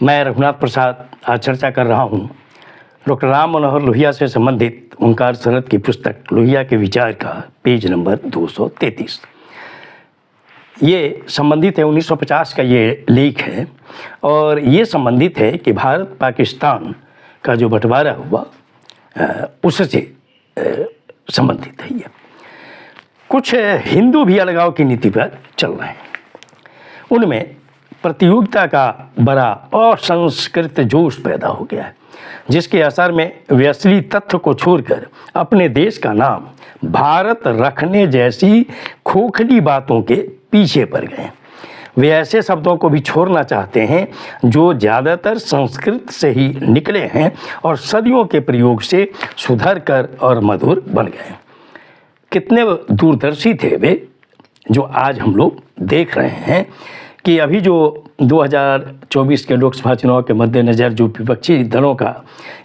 मैं रघुनाथ प्रसाद आज चर्चा कर रहा हूँ डॉक्टर राम मनोहर लोहिया से संबंधित ओंकार शरद की पुस्तक लोहिया के विचार का पेज नंबर 233। ये संबंधित है 1950 का ये लेख है और ये संबंधित है कि भारत पाकिस्तान का जो बंटवारा हुआ उससे संबंधित है। ये कुछ हिंदू भी अलगाव की नीति पर चल रहे हैं। उनमें प्रतियोगिता का बड़ा असंस्कृत जोश पैदा हो गया है, जिसके असर में वे असली तथ्य को छोड़कर अपने देश का नाम भारत रखने जैसी खोखली बातों के पीछे पड़ गए। वे ऐसे शब्दों को भी छोड़ना चाहते हैं जो ज़्यादातर संस्कृत से ही निकले हैं और सदियों के प्रयोग से सुधर कर और मधुर बन गए। कितने दूरदर्शी थे वे, जो आज हम लोग देख रहे हैं कि अभी जो 2024 के लोकसभा चुनाव के मद्देनज़र जो विपक्षी दलों का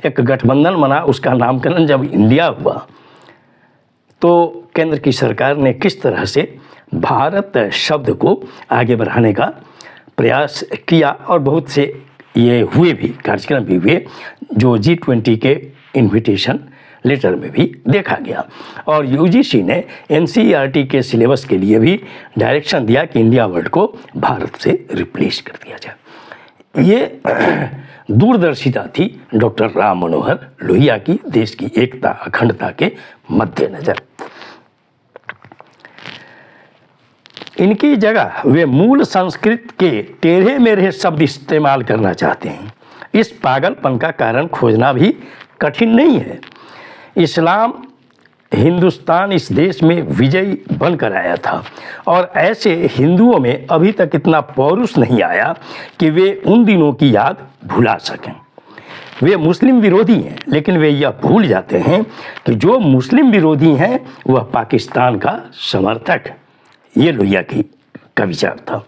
एक गठबंधन बना, उसका नामकरण जब इंडिया हुआ तो केंद्र की सरकार ने किस तरह से भारत शब्द को आगे बढ़ाने का प्रयास किया और बहुत से ये हुए भी, कार्यक्रम भी हुए जो G20 के इन्विटेशन लेटर में भी देखा गया। और यूजीसी ने NCERT के सिलेबस के लिए भी डायरेक्शन दिया कि इंडिया वर्ड को भारत से रिप्लेस कर दिया जाए। ये दूरदर्शिता थी डॉक्टर राम मनोहर लोहिया की, देश की एकता अखंडता के मद्देनजर। इनकी जगह वे मूल संस्कृत के टेढ़े मेढ़े शब्द इस्तेमाल करना चाहते हैं। इस पागलपन का कारण खोजना भी कठिन नहीं है। इस्लाम हिंदुस्तान इस देश में विजयी बनकर आया था और ऐसे हिंदुओं में अभी तक इतना पौरुष नहीं आया कि वे उन दिनों की याद भुला सकें। वे मुस्लिम विरोधी हैं, लेकिन वे यह भूल जाते हैं कि जो मुस्लिम विरोधी हैं वह पाकिस्तान का समर्थक है। ये लोहिया का विचार था।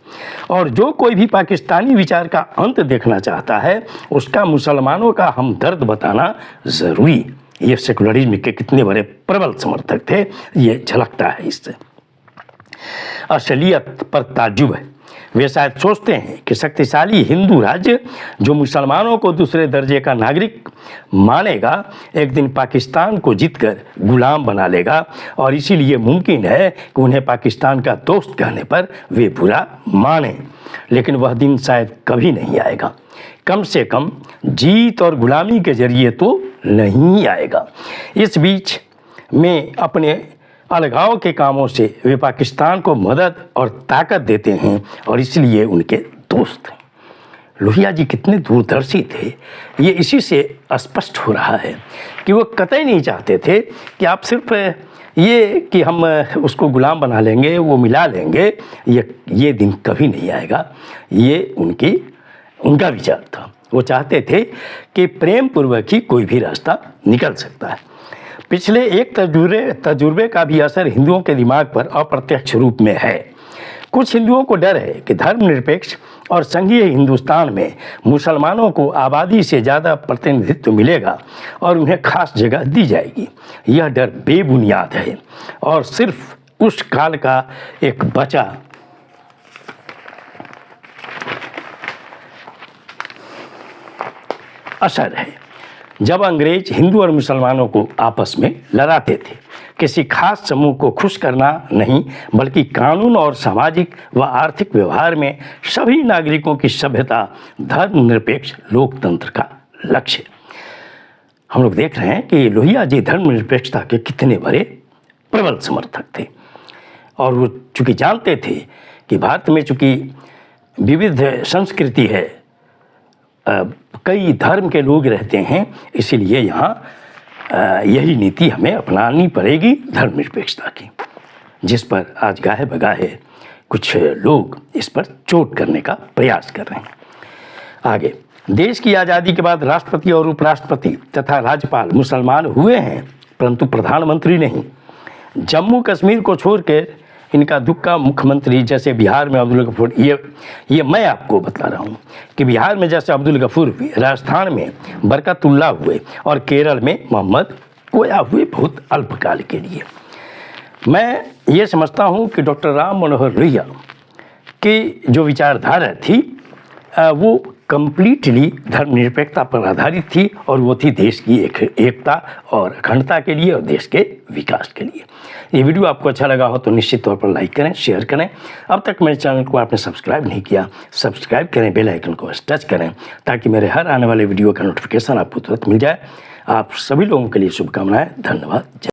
और जो कोई भी पाकिस्तानी विचार का अंत देखना चाहता है उसका मुसलमानों का हमदर्द बताना ज़रूरी। ये सेकुलरिज्म के कितने बड़े प्रबल समर्थक थे, ये झलकता है इससे। असलियत पर ताज्जुब है। वे शायद सोचते हैं कि शक्तिशाली हिंदू राज्य जो मुसलमानों को दूसरे दर्जे का नागरिक मानेगा एक दिन पाकिस्तान को जीतकर गुलाम बना लेगा और इसीलिए मुमकिन है कि उन्हें पाकिस्तान का दोस्त कहने पर वे बुरा माने। लेकिन वह दिन शायद कभी नहीं आएगा, कम से कम जीत और गुलामी के जरिए तो नहीं आएगा। इस बीच में अपने अलगाव के कामों से वे पाकिस्तान को मदद और ताकत देते हैं और इसलिए उनके दोस्त हैं। लोहिया जी कितने दूरदर्शी थे, ये इसी से स्पष्ट हो रहा है कि वो कतई नहीं चाहते थे कि आप सिर्फ ये कि हम उसको गुलाम बना लेंगे, वो मिला लेंगे, ये दिन कभी नहीं आएगा। ये उनका विचार था। वो चाहते थे कि प्रेम पूर्वक ही कोई भी रास्ता निकल सकता है। पिछले एक तजुर्बे का भी असर हिंदुओं के दिमाग पर अप्रत्यक्ष रूप में है। कुछ हिंदुओं को डर है कि धर्मनिरपेक्ष और संघीय हिंदुस्तान में मुसलमानों को आबादी से ज़्यादा प्रतिनिधित्व मिलेगा और उन्हें खास जगह दी जाएगी। यह डर बेबुनियाद है और सिर्फ उस काल का एक बचा असर है जब अंग्रेज हिंदू और मुसलमानों को आपस में लड़ाते थे। किसी खास समूह को खुश करना नहीं, बल्कि कानून और सामाजिक व आर्थिक व्यवहार में सभी नागरिकों की सभ्यता धर्मनिरपेक्ष लोकतंत्र का लक्ष्य। हम लोग देख रहे हैं कि लोहिया जी धर्मनिरपेक्षता के कितने बड़े प्रबल समर्थक थे और वो चूँकि जानते थे कि भारत में चूँकि विविध संस्कृति है, कई धर्म के लोग रहते हैं, इसीलिए यहाँ यही नीति हमें अपनानी पड़ेगी धर्मनिरपेक्षता की, जिस पर आज गाहे बगाहे कुछ लोग इस पर चोट करने का प्रयास कर रहे हैं। आगे, देश की आज़ादी के बाद राष्ट्रपति और उपराष्ट्रपति तथा राज्यपाल मुसलमान हुए हैं, परंतु प्रधानमंत्री नहीं। जम्मू कश्मीर को छोड़कर इनका दुक्का मुख्यमंत्री, जैसे बिहार में अब्दुल गफूर, ये मैं आपको बता रहा हूँ कि बिहार में जैसे अब्दुल गफूर हुए, राजस्थान में बरकतुल्ला हुए और केरल में मोहम्मद कोया हुए बहुत अल्पकाल के लिए। मैं ये समझता हूँ कि डॉक्टर राम मनोहर लोहिया की जो विचारधारा थी वो कंप्लीटली धर्मनिरपेक्षता पर आधारित थी और वो थी देश की एकता और अखंडता के लिए और देश के विकास के लिए। ये वीडियो आपको अच्छा लगा हो तो निश्चित तौर पर लाइक करें, शेयर करें। अब तक मेरे चैनल को आपने सब्सक्राइब नहीं किया, सब्सक्राइब करें, बेल आइकन को टच करें ताकि मेरे हर आने वाले वीडियो का नोटिफिकेशन आपको तुरंत मिल जाए। आप सभी लोगों के लिए शुभकामनाएं। धन्यवाद।